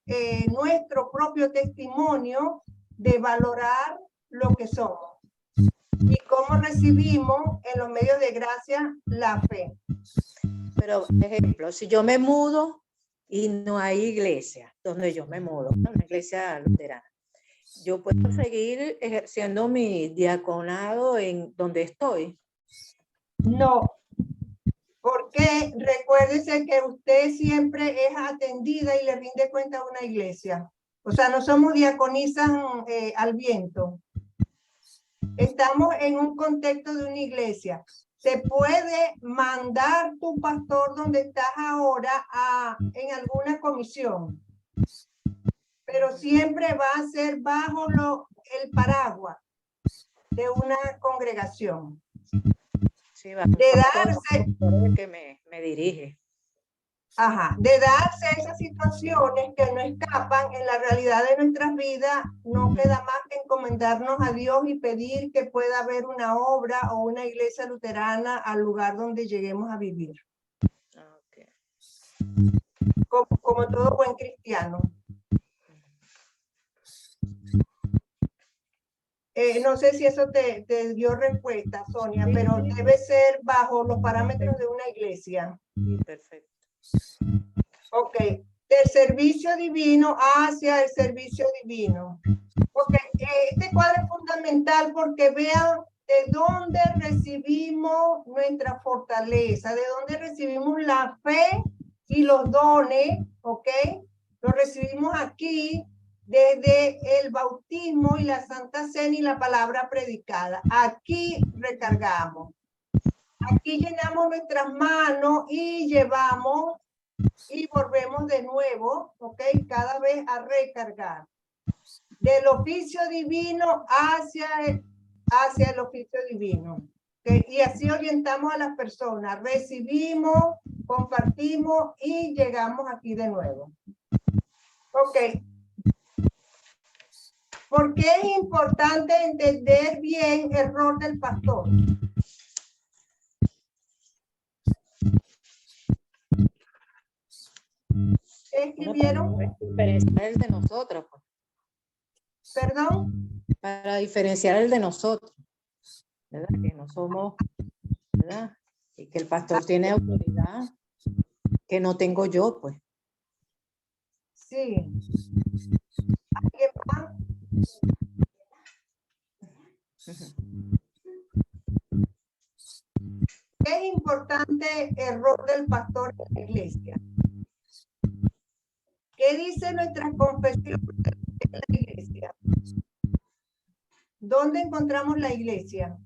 nuestro propio testimonio de valorar lo que somos y cómo recibimos en los medios de gracia la fe. Pero, por ejemplo, si yo me mudo y no hay iglesia donde yo me mudo, una iglesia luterana, yo puedo seguir ejerciendo mi diaconado en donde estoy. No, porque recuérdese que usted siempre es atendida y le rinde cuenta a una iglesia. O sea, no somos diaconisas al viento. Estamos en un contexto de una iglesia. Se puede mandar tu pastor donde estás ahora en alguna comisión, pero siempre va a ser bajo el paraguas de una congregación. Sí, va, de darse que me dirige. Ajá, de darse esas situaciones que no escapan en la realidad de nuestras vidas, no queda más que encomendarnos a Dios y pedir que pueda haber una obra o una iglesia luterana al lugar donde lleguemos a vivir. Okay. Como todo buen cristiano. No sé si eso te dio respuesta, Sonia, pero debe ser bajo los parámetros de una iglesia. Sí, perfecto. Ok, del servicio divino hacia el servicio divino. Ok, este cuadro es fundamental porque vean de dónde recibimos nuestra fortaleza, de dónde recibimos la fe y los dones, ok, los recibimos aquí desde el bautismo y la Santa Cena y la palabra predicada. Aquí recargamos, aquí llenamos nuestras manos y llevamos y volvemos de nuevo, ok, cada vez a recargar. del oficio divino hacia el oficio divino. ¿Okay? Y así orientamos a las personas. Recibimos, compartimos y llegamos aquí de nuevo. Ok. ¿Por qué es importante entender bien el rol del pastor? ¿Escribieron? Para diferenciar el de nosotros, pues. ¿Perdón? Para diferenciar el de nosotros, ¿verdad? Que no somos, ¿verdad? Y que el pastor tiene autoridad que no tengo yo, pues. Sí. ¿Alguien más? Es importante el rol del pastor en la iglesia. ¿Qué dice nuestra confesión de la iglesia? ¿Dónde encontramos la iglesia?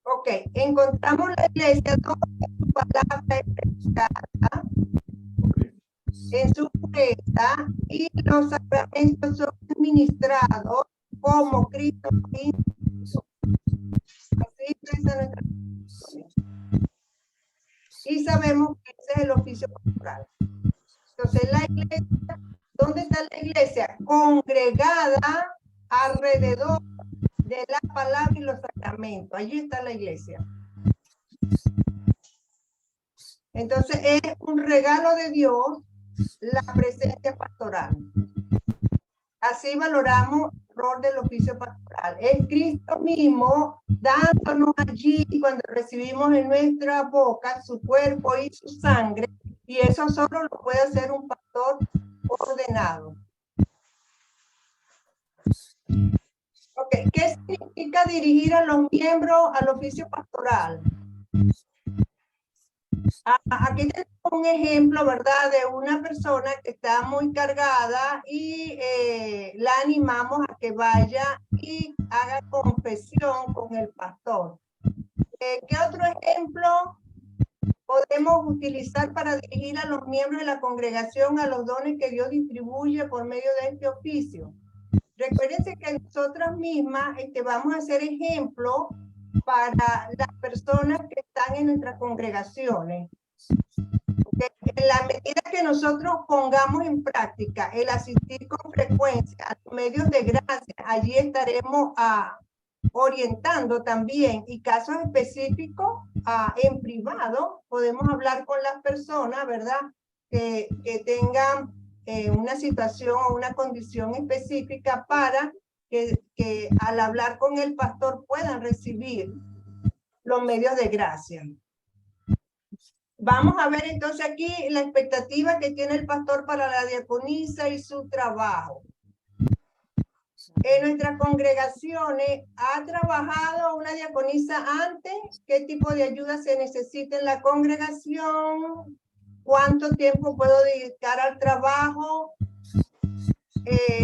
Ok, encontramos la iglesia donde su palabra es predicada, en su pureza, y los sacramentos son administrados como Cristo hizo. Así es nuestra confesión. Y sabemos que ese es el oficio pastoral. Entonces, la iglesia, ¿dónde está la iglesia? Congregada alrededor de la palabra y los sacramentos. Allí está la iglesia. Entonces, es un regalo de Dios la presencia pastoral. Así valoramos el rol del oficio pastoral. Es Cristo mismo dándonos allí cuando recibimos en nuestra boca su cuerpo y su sangre, y eso solo lo puede hacer un pastor ordenado. Ok, ¿qué significa dirigir a los miembros al oficio pastoral? Aquí tenemos un ejemplo, ¿verdad? De una persona que está muy cargada y la animamos a que vaya y haga confesión con el pastor. ¿Qué otro ejemplo podemos utilizar para dirigir a los miembros de la congregación a los dones que Dios distribuye por medio de este oficio? Recuérdense que nosotras mismas vamos a hacer ejemplo para las personas que están en nuestras congregaciones. En la medida que nosotros pongamos en práctica el asistir con frecuencia a los medios de gracia, allí estaremos orientando también, y casos específicos en privado podemos hablar con las personas, ¿verdad? Que tengan una situación o una condición específica para que al hablar con el pastor puedan recibir los medios de gracia. Vamos a ver entonces aquí la expectativa que tiene el pastor para la diaconisa y su trabajo. En nuestras congregaciones, ¿ha trabajado una diaconisa antes? ¿Qué tipo de ayuda se necesita en la congregación? ¿Cuánto tiempo puedo dedicar al trabajo?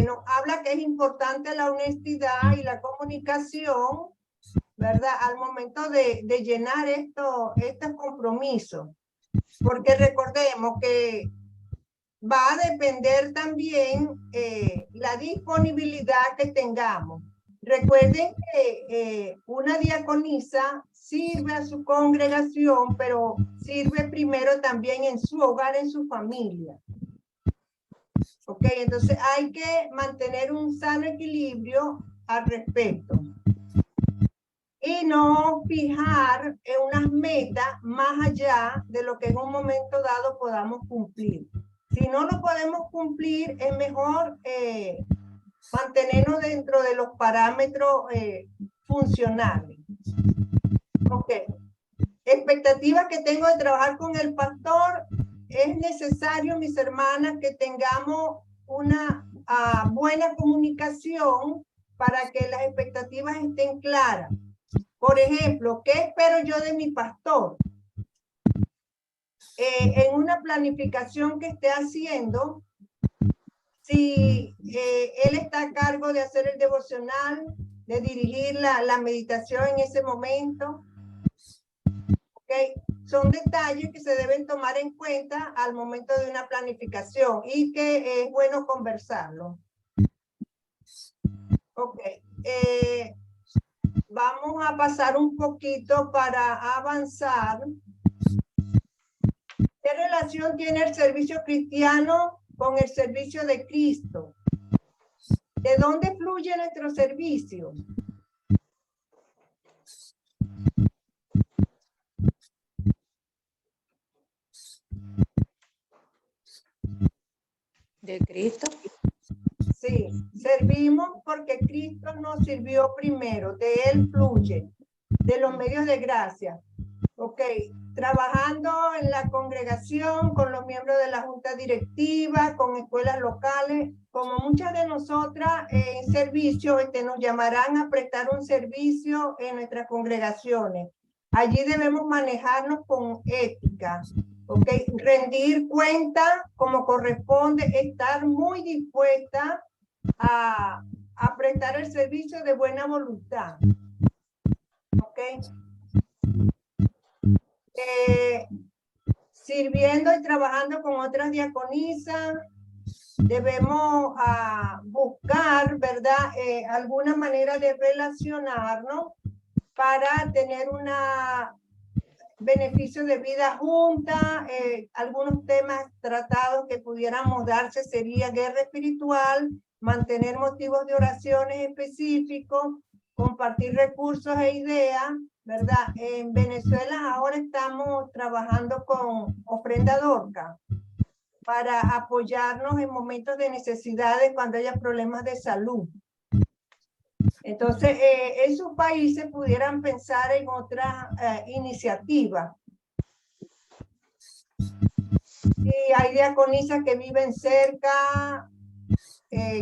Nos habla que es importante la honestidad y la comunicación, ¿verdad? Al momento de llenar estos compromisos. Porque recordemos que va a depender también la disponibilidad que tengamos. Recuerden que una diaconisa sirve a su congregación, pero sirve primero también en su hogar, en su familia. Ok, entonces hay que mantener un sano equilibrio al respecto. Y no fijar en unas metas más allá de lo que en un momento dado podamos cumplir. Si no lo podemos cumplir, es mejor mantenernos dentro de los parámetros funcionales. Ok. Expectativas que tengo de trabajar con el pastor. Es necesario, mis hermanas, que tengamos una buena comunicación para que las expectativas estén claras. Por ejemplo, ¿qué espero yo de mi pastor? En una planificación que esté haciendo, si él está a cargo de hacer el devocional, de dirigir la meditación en ese momento, ¿okay? son detalles que se deben tomar en cuenta al momento de una planificación y que es bueno conversarlo. Ok. Vamos a pasar un poquito para avanzar. ¿Qué relación tiene el servicio cristiano con el servicio de Cristo? ¿De dónde fluye nuestro servicio? De Cristo. Sí, servimos porque Cristo nos sirvió primero, de Él fluye, de los medios de gracia. Ok, trabajando en la congregación, con los miembros de la junta directiva, con escuelas locales, como muchas de nosotras en servicio, nos llamarán a prestar un servicio en nuestras congregaciones. Allí debemos manejarnos con ética. Ok, rendir cuenta como corresponde, estar muy dispuesta a prestar el servicio de buena voluntad. Ok. Sirviendo y trabajando con otras diaconisas, debemos buscar, ¿verdad? Alguna manera de relacionarnos para tener una beneficio de vida junta. Algunos temas tratados que pudiéramos darse sería guerra espiritual, mantener motivos de oraciones específicos, compartir recursos e ideas, ¿verdad? En Venezuela ahora estamos trabajando con Ofrenda Dorca para apoyarnos en momentos de necesidades cuando haya problemas de salud. Entonces, en sus países pudieran pensar en otras iniciativas. Y hay diaconisas que viven cerca,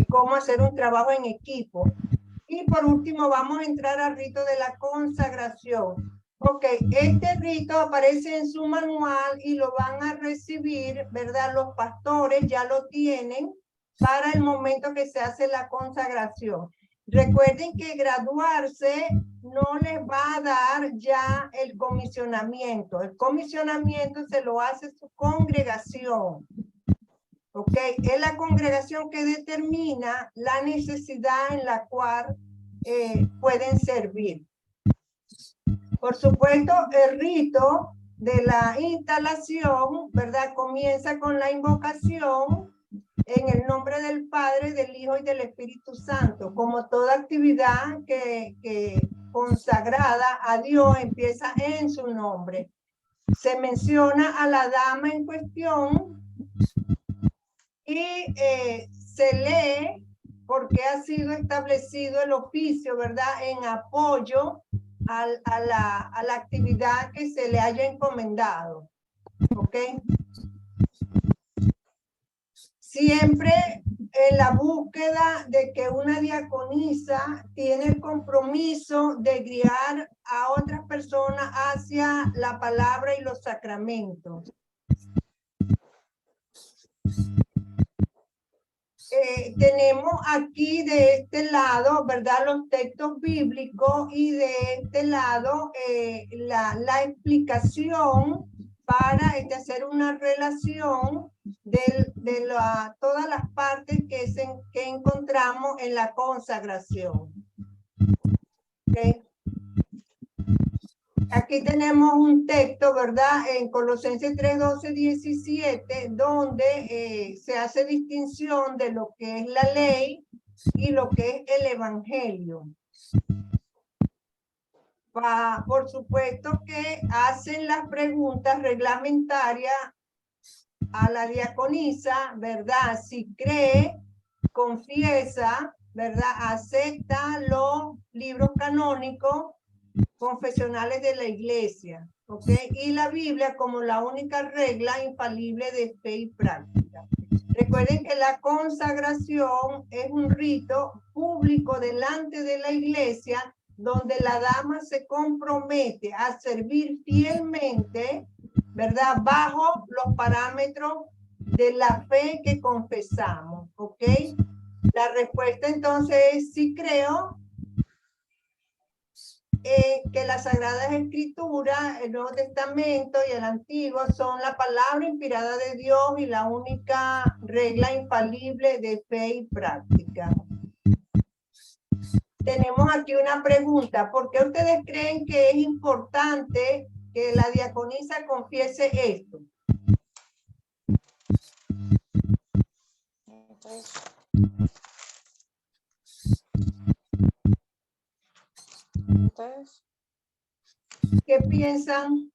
cómo hacer un trabajo en equipo. Y por último, vamos a entrar al rito de la consagración. Ok, este rito aparece en su manual y lo van a recibir, ¿verdad? Los pastores ya lo tienen para el momento que se hace la consagración. Recuerden que graduarse no les va a dar ya el comisionamiento. El comisionamiento se lo hace su congregación. ¿Ok? Es la congregación que determina la necesidad en la cual pueden servir. Por supuesto, el rito de la instalación, ¿verdad? Comienza con la invocación en el nombre del Padre, del Hijo y del Espíritu Santo. Como toda actividad que consagrada a Dios empieza en su nombre. Se menciona a la dama en cuestión y se lee porque ha sido establecido el oficio, ¿verdad? En apoyo a la actividad que se le haya encomendado. ¿Ok? Siempre en la búsqueda de que una diaconisa tiene el compromiso de guiar a otras personas hacia la palabra y los sacramentos. Tenemos aquí de este lado, ¿verdad? Los textos bíblicos y de este lado la explicación para hacer una relación de todas las partes que encontramos en la consagración. ¿Okay? Aquí tenemos un texto, ¿verdad? En Colosenses 3, 12, 17, donde se hace distinción de lo que es la ley y lo que es el evangelio. Por supuesto que hacen las preguntas reglamentarias a la diaconisa, ¿verdad? Si cree, confiesa, ¿verdad? Acepta los libros canónicos confesionales de la iglesia, ¿ok? Y la Biblia como la única regla infalible de fe y práctica. Recuerden que la consagración es un rito público delante de la iglesia donde la dama se compromete a servir fielmente, ¿verdad? Bajo los parámetros de la fe que confesamos, ¿ok? La respuesta entonces es sí creo. que las Sagradas Escrituras, el Nuevo Testamento y el Antiguo son la palabra inspirada de Dios y la única regla infalible de fe y práctica. Tenemos aquí una pregunta. ¿Por qué ustedes creen que es importante que la diaconisa confiese esto? Entonces, ¿Qué piensan?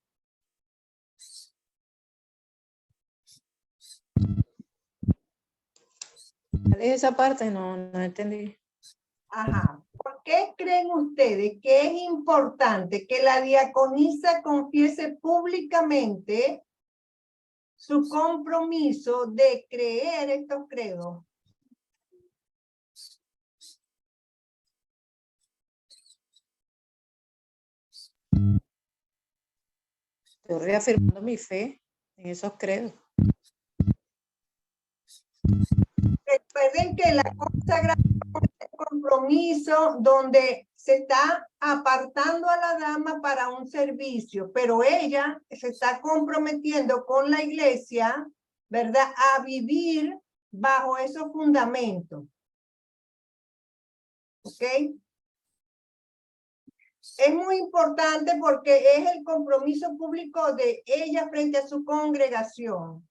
¿cuál es esa parte? No entendí. Ajá. ¿Por qué creen ustedes que es importante que la diaconisa confiese públicamente su compromiso de creer estos credos? Estoy reafirmando mi fe en esos credos. Recuerden que la consagración es un compromiso donde se está apartando a la dama para un servicio, pero ella se está comprometiendo con la iglesia, ¿verdad?, a vivir bajo esos fundamentos. ¿Ok? Es muy importante porque es el compromiso público de ella frente a su congregación.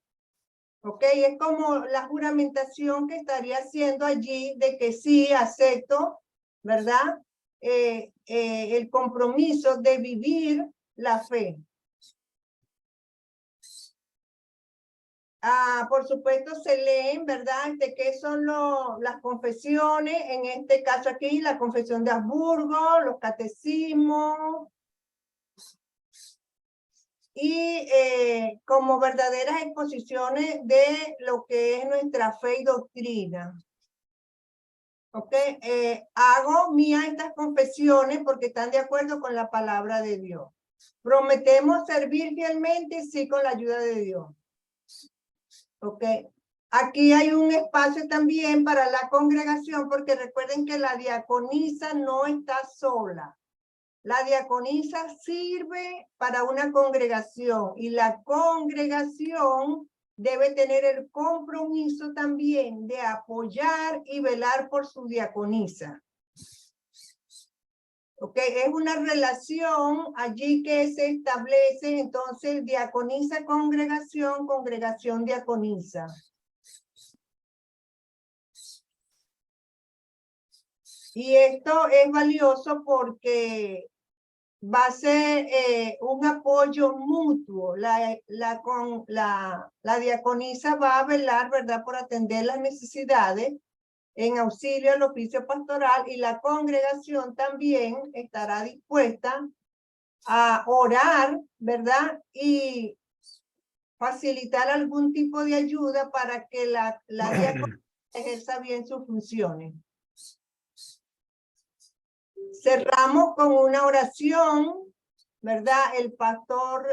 ¿Ok? Es como la juramentación que estaría haciendo allí de que sí acepto, ¿verdad? El compromiso de vivir la fe. Por supuesto se leen, ¿verdad? ¿Qué son las confesiones? En este caso aquí, la confesión de Habsburgo, los catecismos. Y como verdaderas exposiciones de lo que es nuestra fe y doctrina. ¿Ok? Hago mía estas confesiones porque están de acuerdo con la palabra de Dios. Prometemos servir fielmente, sí, con la ayuda de Dios. ¿Ok? Aquí hay un espacio también para la congregación, porque recuerden que la diaconisa no está sola. La diaconisa sirve para una congregación y la congregación debe tener el compromiso también de apoyar y velar por su diaconisa. ¿Ok? Es una relación allí que se establece entonces diaconisa congregación, congregación diaconisa. Y esto es valioso porque va a ser un apoyo mutuo. La diaconisa va a velar, ¿verdad?, por atender las necesidades en auxilio al oficio pastoral, y la congregación también estará dispuesta a orar, ¿verdad?, y facilitar algún tipo de ayuda para que la diaconisa ejerza bien sus funciones. Cerramos con una oración, ¿verdad? El pastor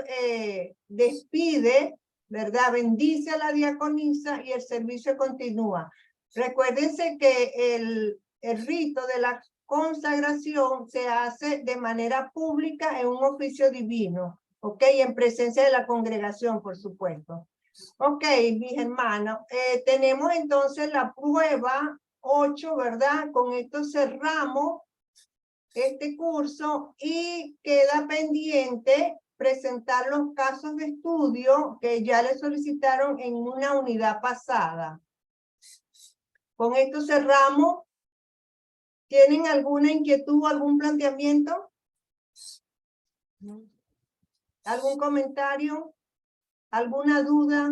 despide, ¿verdad? Bendice a la diaconisa y el servicio continúa. Recuérdense que el rito de la consagración se hace de manera pública en un oficio divino, ¿ok? En presencia de la congregación, por supuesto. Ok, mis hermanos, tenemos entonces la prueba 8, ¿verdad? Con esto cerramos este curso y queda pendiente presentar los casos de estudio que ya le solicitaron en una unidad pasada. Con esto cerramos. ¿Tienen alguna inquietud, algún planteamiento? ¿Algún comentario? ¿Alguna duda?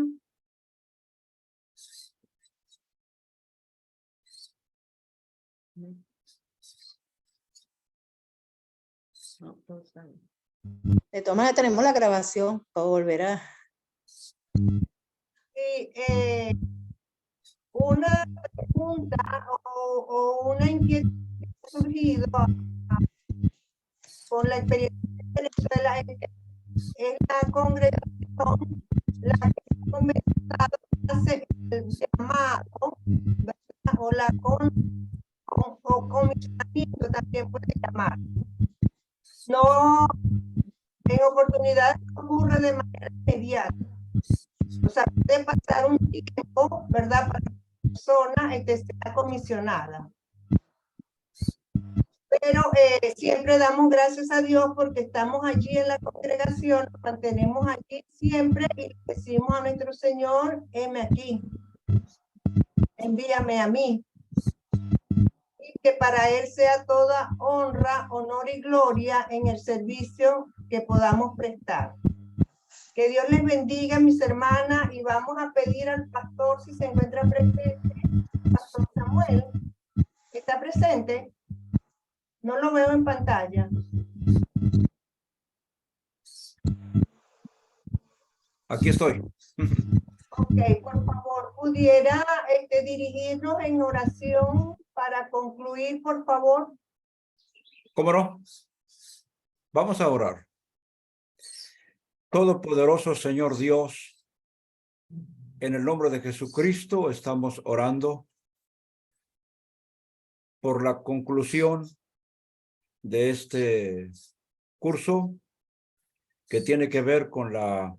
De todas maneras tenemos la grabación para volver a... Sí, una pregunta o una inquietud que ha surgido con la experiencia de Venezuela es la congregación la que ha comenzado a hacer el llamado, ¿verdad? O la comisionamiento también puede llamar. no, en oportunidades ocurre de manera inmediata. O sea, puede pasar un tiempo, ¿verdad? Para que la persona sea comisionada. Pero siempre damos gracias a Dios porque estamos allí en la congregación, nos mantenemos allí siempre y decimos a nuestro Señor, heme aquí, envíame a mí. Y que para Él sea toda honra, honor y gloria en el servicio que podamos prestar. Que Dios les bendiga, mis hermanas, y vamos a pedir al pastor si se encuentra presente, Pastor Samuel. ¿Está presente? No lo veo en pantalla. Aquí estoy. Ok, por favor, ¿pudiera dirigirnos en oración para concluir, por favor? ¿Cómo no? Vamos a orar. Todopoderoso Señor Dios, en el nombre de Jesucristo estamos orando por la conclusión de este curso que tiene que ver con la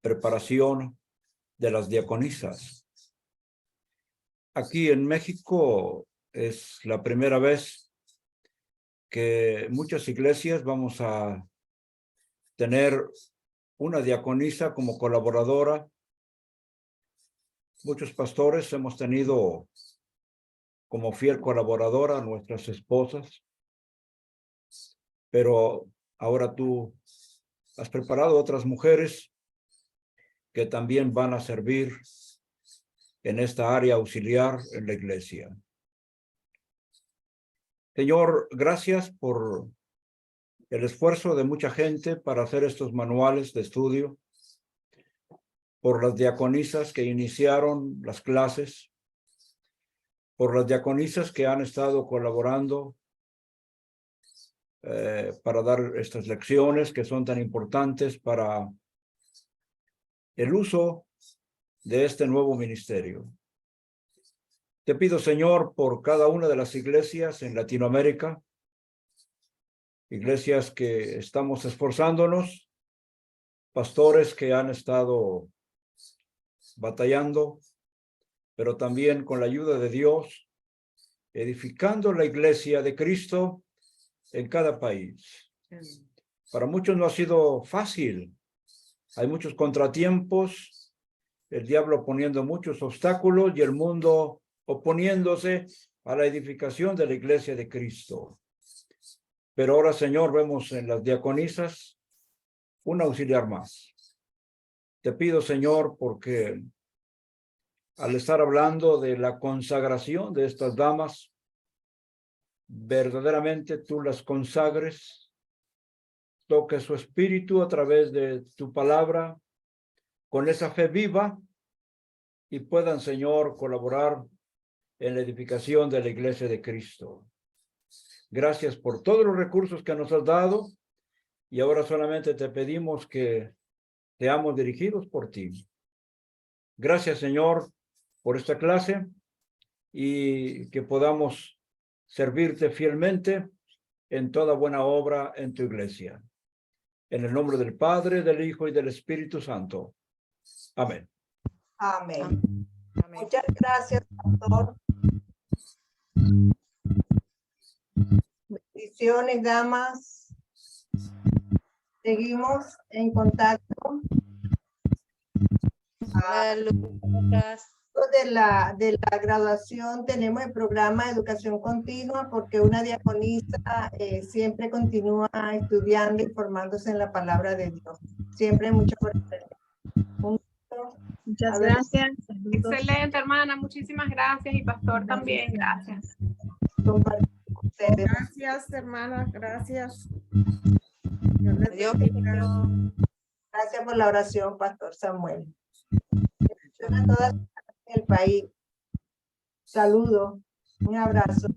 preparación de las diaconisas. Aquí en México es la primera vez que muchas iglesias vamos a tener una diaconisa como colaboradora. Muchos pastores hemos tenido como fiel colaboradora a nuestras esposas, pero ahora tú has preparado otras mujeres que también van a servir en esta área auxiliar en la iglesia. Señor, gracias por el esfuerzo de mucha gente para hacer estos manuales de estudio, por las diaconisas que iniciaron las clases, por las diaconisas que han estado colaborando para dar estas lecciones que son tan importantes para el uso de este nuevo ministerio. Te pido, Señor, por cada una de las iglesias en Latinoamérica, iglesias que estamos esforzándonos, pastores que han estado batallando, pero también con la ayuda de Dios, edificando la iglesia de Cristo en cada país. Para muchos no ha sido fácil. Hay muchos contratiempos, el diablo poniendo muchos obstáculos y el mundo oponiéndose a la edificación de la iglesia de Cristo. Pero ahora, Señor, vemos en las diaconisas un auxiliar más. Te pido, Señor, porque al estar hablando de la consagración de estas damas, verdaderamente tú las consagres, toque su espíritu a través de tu palabra, con esa fe viva, y puedan, Señor, colaborar en la edificación de la iglesia de Cristo. Gracias por todos los recursos que nos has dado, y ahora solamente te pedimos que seamos dirigidos por ti. Gracias, Señor, por esta clase, y que podamos servirte fielmente en toda buena obra en tu iglesia. En el nombre del Padre, del Hijo y del Espíritu Santo. Amén. Amén. Amén. Muchas gracias, pastor. Bendiciones, damas. Seguimos en contacto. Saludos. De la graduación tenemos el programa de educación continua porque una diaconisa siempre continúa estudiando y formándose en la palabra de Dios. Siempre hay mucho por aprender. Muchas gracias. Saludos. Excelente, hermana. Muchísimas gracias. Y pastor también. Gracias. Compartir con ustedes. Gracias, hermana, gracias. Dios les Adiós. bendiga. Gracias por la oración, Pastor Samuel. A todas el país. Saludos. Un abrazo.